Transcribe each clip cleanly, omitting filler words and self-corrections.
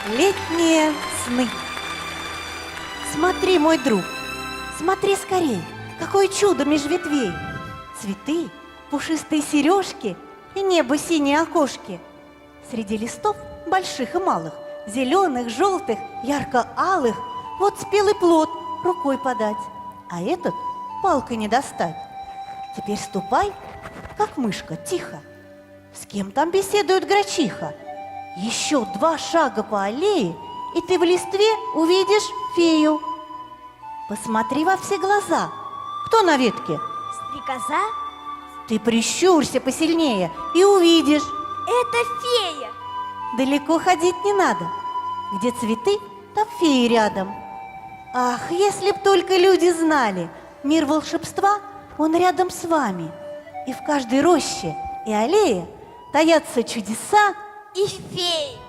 Летние сны. Смотри, мой друг, смотри скорей, какое чудо меж ветвей. Цветы, пушистые сережки и небо синие окошки. Среди листов больших и малых, зеленых, желтых, ярко-алых, вот спелый плод рукой подать, а этот палкой не достать. Теперь ступай, как мышка, тихо. С кем там беседует грачиха? Еще 2 шага по аллее, и ты в листве увидишь фею. Посмотри во все глаза. Кто на ветке? Стрекоза? Ты прищурься посильнее и увидишь. Это фея. Далеко ходить не надо. Где цветы, там феи рядом. Ах, если б только люди знали, мир волшебства, он рядом с вами. И в каждой роще и аллее таятся чудеса И феи.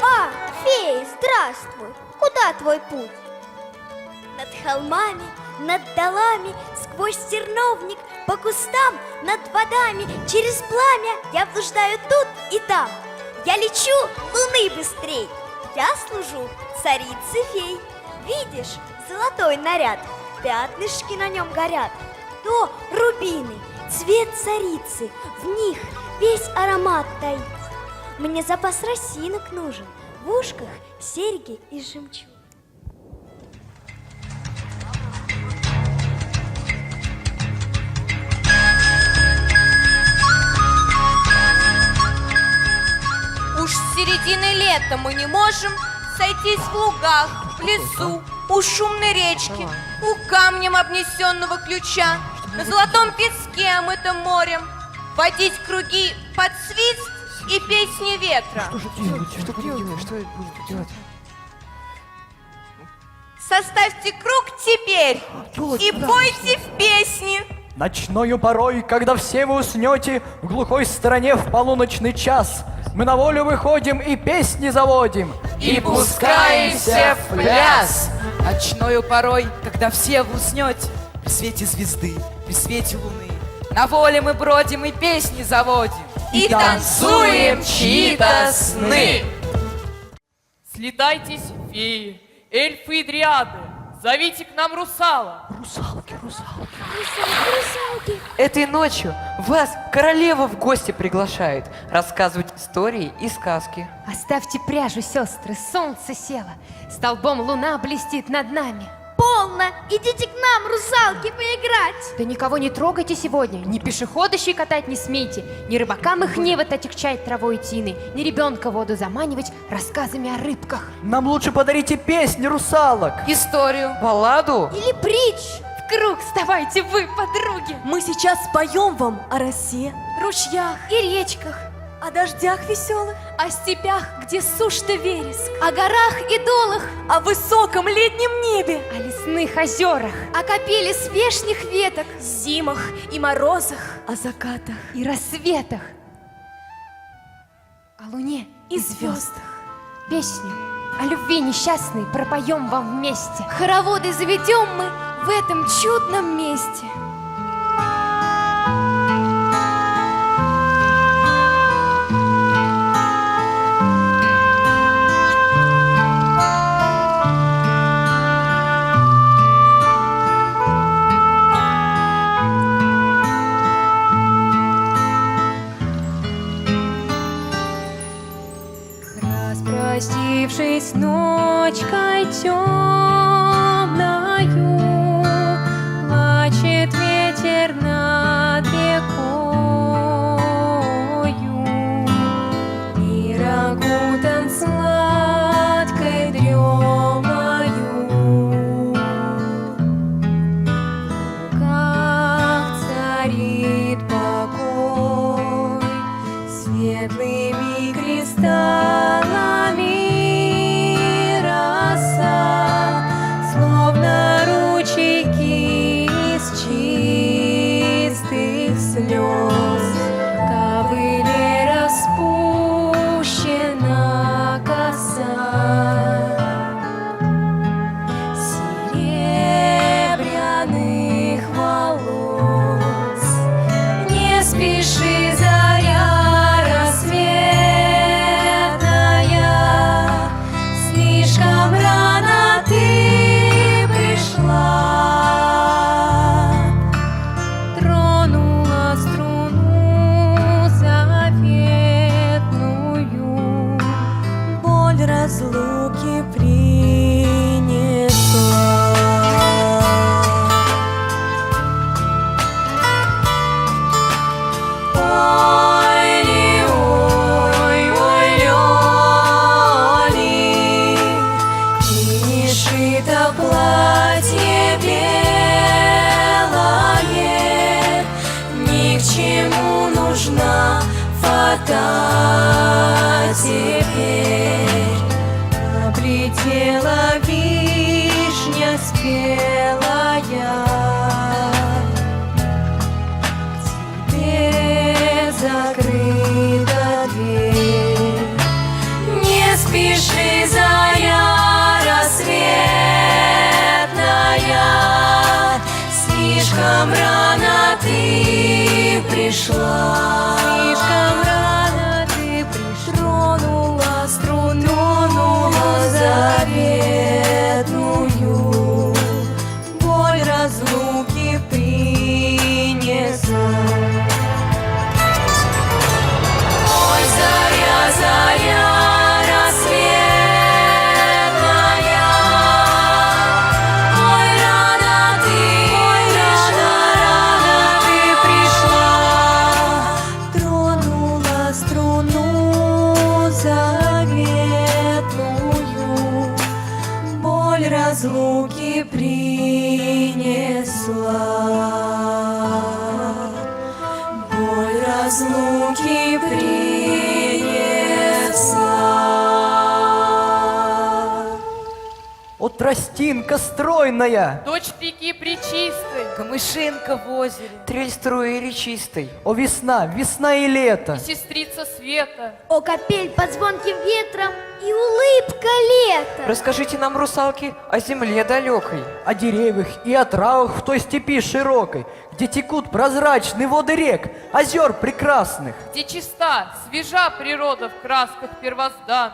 А, феи, здравствуй. Куда твой путь? Над холмами, над долами, сквозь терновник, по кустам, над водами, через пламя я блуждаю тут и там. Я лечу луны быстрей. Я служу царице фей. Видишь, золотой наряд, пятнышки на нем горят. То рубины, цвет царицы, в них весь аромат таится. Мне запас росинок нужен, в ушках серьги и жемчуг. Уж с середины лета мы не можем сойтись в лугах, в лесу, у шумной речки, у камнем обнесенного ключа, на золотом песке, омытом морем, водить круги под свист и песни ветра. Что делать? Что будет делать? Составьте круг теперь и пойте в песни. Ночною порой, когда все вы уснете, в глухой стороне в полуночный час, мы на волю выходим и песни заводим. И пускаемся в пляс. Ночною порой, когда все вы уснете, при свете звезды, при свете луны, на воле мы бродим и песни заводим. И танцуем чьи-то сны. Слетайтесь, феи, эльфы и дриады, зовите к нам русалок. Русалки. Русалки. Этой ночью вас королева в гости приглашает рассказывать истории и сказки. Оставьте пряжу, сестры, солнце село, столбом луна блестит над нами. Полно! Идите к нам, русалки, поиграть! Да никого не трогайте сегодня, ни пешехода щекотать не смейте, ни рыбакам их невод отягчать травой и тиной, ни ребенка в воду заманивать рассказами о рыбках. Нам лучше подарите песни русалок. Историю, балладу. Или притч! В круг вставайте вы, подруги! Мы сейчас споем вам о росе, ручьях И речках, о дождях веселых, О степях, где сушь-то вереск, о горах и долах, о высоком летнем небе, о лесных озерах, о копиле с вешних веток, зимах и морозах, о закатах и рассветах, о луне и звездах. Песню о любви несчастной пропоем вам вместе. хороводы заведем мы в этом чудном месте. Распростившись ночкой темною, плачет теперь облетела вишня спелая. Тебе закрыта дверь. Не спеши, заря рассветная, слишком рано ты пришла. Слишком рано ты пришла. Тронула струну заветную, боль разлуки принесла. Ой, заря, заря рассветная, ой, рано ты пришла, тронула струну заветную, боль разлуки принесла. Боль разлуки принесла. О, тростинка стройная! Дочь реки Пречистой, Камышинка в озере. Трель струи речистой. О, весна, весна и лето! и сестрица Света. О, капель под звонким ветром и улыбка лета. Расскажите нам, русалки, о земле далекой. О деревьях и о травах в той степи широкой, где текут прозрачные воды рек, озер прекрасных. Где чиста, свежа природа в красках первозданных.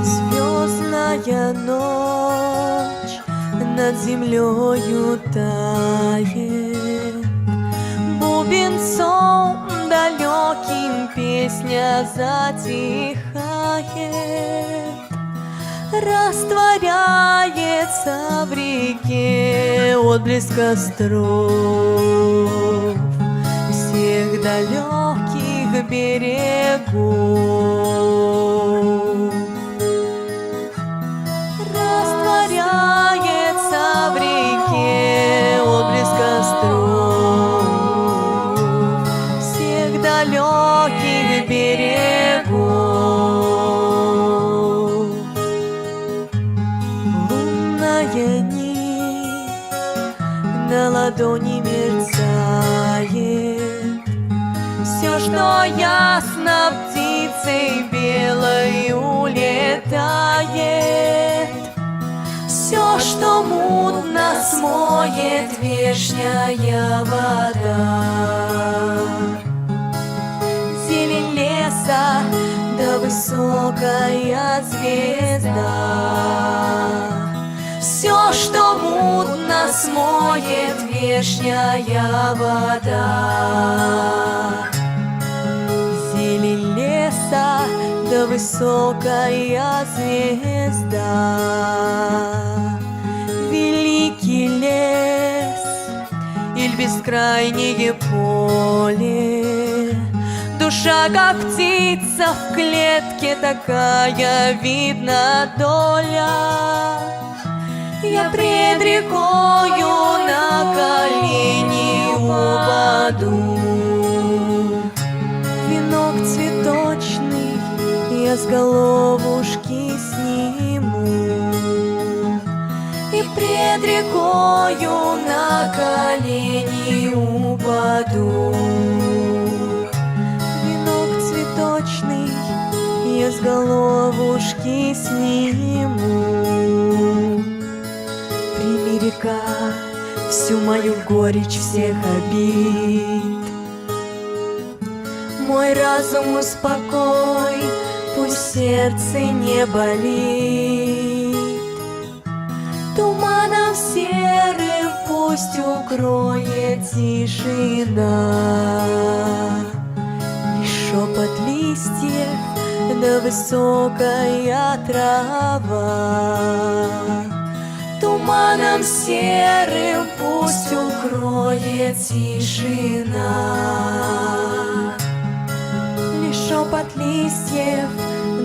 Звездная ночь над землею тает, бубенцом далеким песня затихает, растворяется в реке отблеск костров всех далеких берегов. Растворяется в реке отблеск костров всех далеких берегов. Лунная нить на ладони мерцает, все, что ясно птицей белой улетает, все, что мутно смоет вешняя вода. Зелень леса да высокая звезда, все, что мутно смоет вешняя вода. Зелень леса да высокая звезда. Великий лес или бескрайнее поле, душа, как птица в клетке, такая видна доля. Я пред рекою на колени упаду, венок цветочный я с головушки сниму, и пред рекою на колени упаду, венок цветочный я с головушки сниму. Прими, река, всю мою горечь всех обид, мой разум успокой, пусть сердце не болит. Туманом серым пусть укроет тишина, лишь шепот листьев да высокая трава. Туманом серым пусть укроет тишина, лишь шепот листьев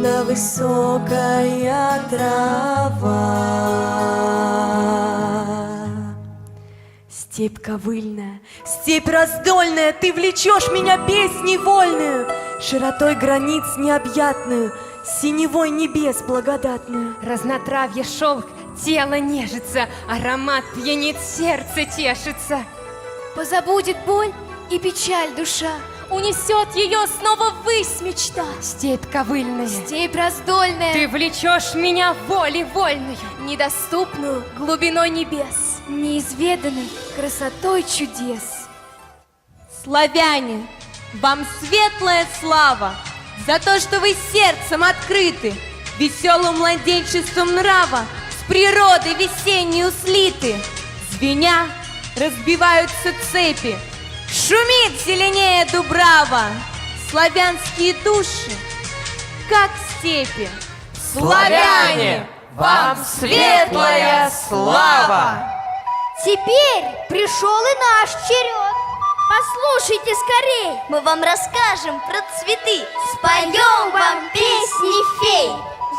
да высокая трава. Степь ковыльная, степь раздольная, ты влечешь меня песней вольную, широтой границ необъятную, синевой небес благодатную. Разнотравье шелк, тело нежится, аромат пьянит, сердце тешится. Позабудет боль и печаль душа, унесет ее снова ввысь мечта. Степь ковыльная, Степь раздольная, ты влечешь меня волей вольную. недоступную глубиной небес, неизведанной красотой чудес. Славяне, вам светлая слава за то, что вы сердцем открыты, веселым младенчеством нрава, с природой весенней слиты. Звеня, разбиваются цепи, шумит зеленее дубрава, славянские души, как степи. Славяне, вам светлая слава! Теперь пришел и наш черед. Послушайте скорей, мы вам расскажем про цветы, споем вам песни фей.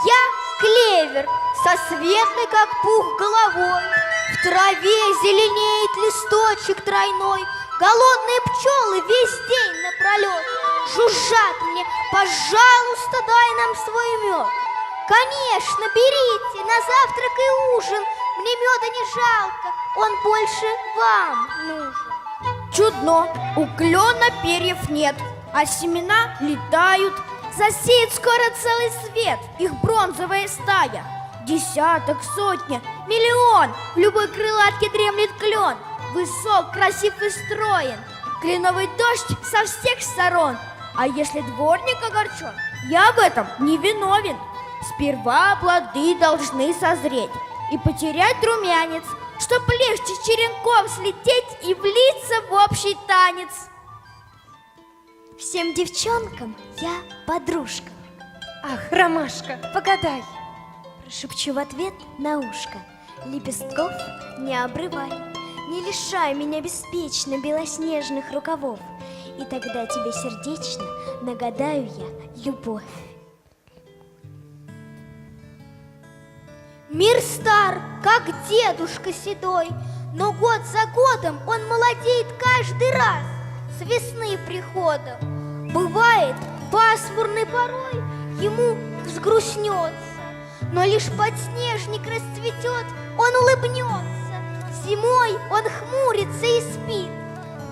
Я клевер, со светлой, как пух, головой. В траве зеленеет листочек тройной. Голодные пчелы весь день напролет жужжат мне: пожалуйста, дай нам свой мед. Конечно, берите на завтрак и ужин. Мне меда не жалко, он больше вам нужен. Чудно, у клена перьев нет, а семена летают. Засеет скоро целый свет, их бронзовая стая. Десяток, сотня, миллион, в любой крылатке дремлет клен. Высок, красив и строен, кленовый дождь со всех сторон. А если дворник огорчен, я в этом не виновен. Сперва плоды должны созреть и потерять румянец, чтоб легче черенком слететь и влиться в общий танец. Всем девчонкам я подружка. Ах, ромашка, погадай. Шепчу в ответ на ушко: лепестков не обрывай, не лишай меня беспечно белоснежных рукавов, и тогда тебе сердечно нагадаю я любовь. Мир стар, как дедушка седой, но год за годом он молодеет каждый раз с весны приходом. Бывает, пасмурный порой ему взгрустнется, но лишь подснежник расцветет, он улыбнется. Зимой он хмурится и спит.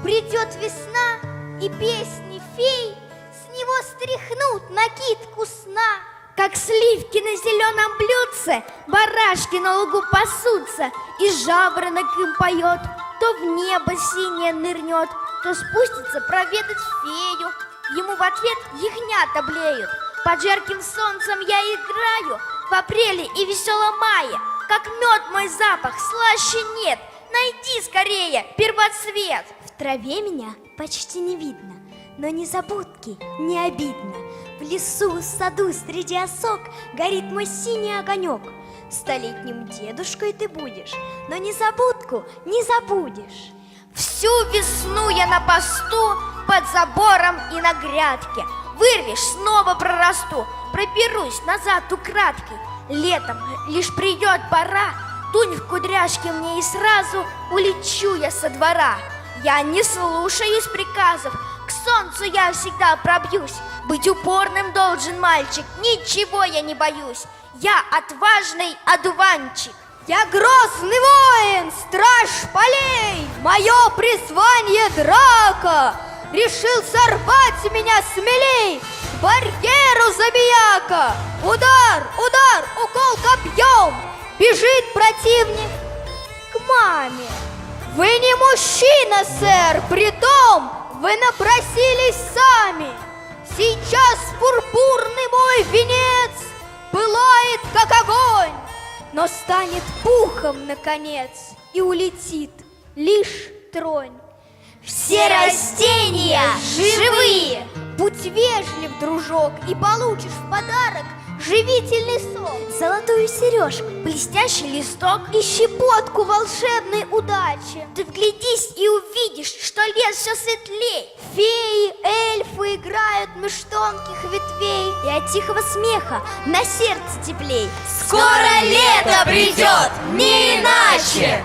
Придет весна, и песни фей с него стряхнут накидку сна. Как сливки на зеленом блюдце, барашки на лугу пасутся, и жаворонок им поет. То в небо синее нырнет, то спустится проведать фею. Ему в ответ ягнята блеют. Под жарким солнцем я играю в апреле и веселом мае. Как мед мой запах, слаще нет. Найди скорее первоцвет. В траве меня почти не видно, но незабудки не обидно. В лесу, саду, среди осок горит мой синий огонек. Столетним дедушкой ты будешь, но незабудку не забудешь. Всю весну я на посту, под забором и на грядке. Вырвешь, снова прорасту, проберусь назад украдкой. Летом лишь придет пора, тунь в кудряшки мне, и сразу улечу я со двора. Я не слушаюсь приказов, к солнцу я всегда пробьюсь. Быть упорным должен мальчик, ничего я не боюсь. Я отважный одуванчик. Я грозный воин, страж полей, мое призвание драка. Решил сорвать меня смелей, к барьеру забияка. Удар, удар, укол копьем, бежит противник к маме. Вы не мужчина, сэр, притом вы напросились сами. Сейчас пурпурный мой венец пылает, как огонь, но станет пухом, наконец, и улетит лишь тронь. Все растения живые. Будь вежлив, дружок, и получишь в подарок живительный сок, золотую сережку, блестящий листок и щепотку волшебной удачи. Ты вглядись и увидишь, что лес все светлей. Феи, эльфы играют меж тонких ветвей, и от тихого смеха на сердце теплей. Скоро лето придет, не иначе!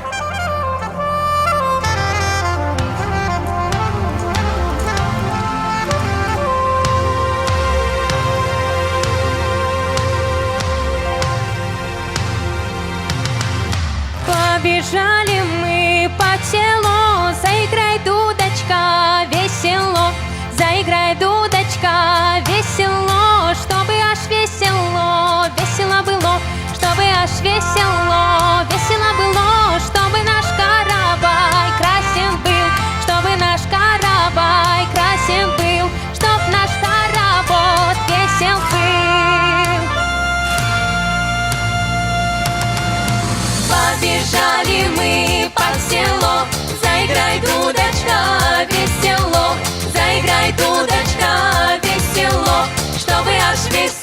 Побежали мы по селу, заиграй, дудочка, весело. Заиграй, дудочка, весело, чтобы аж весело, весело было, чтобы аж весело, весело было, чтобы наш каравай красен был, чтобы наш каравай красен был, чтоб наш хоровод весел был. Побежали мы по селу, заиграй, дудочка, весело. Заиграй, дудочка, весело, чтобы аж весело.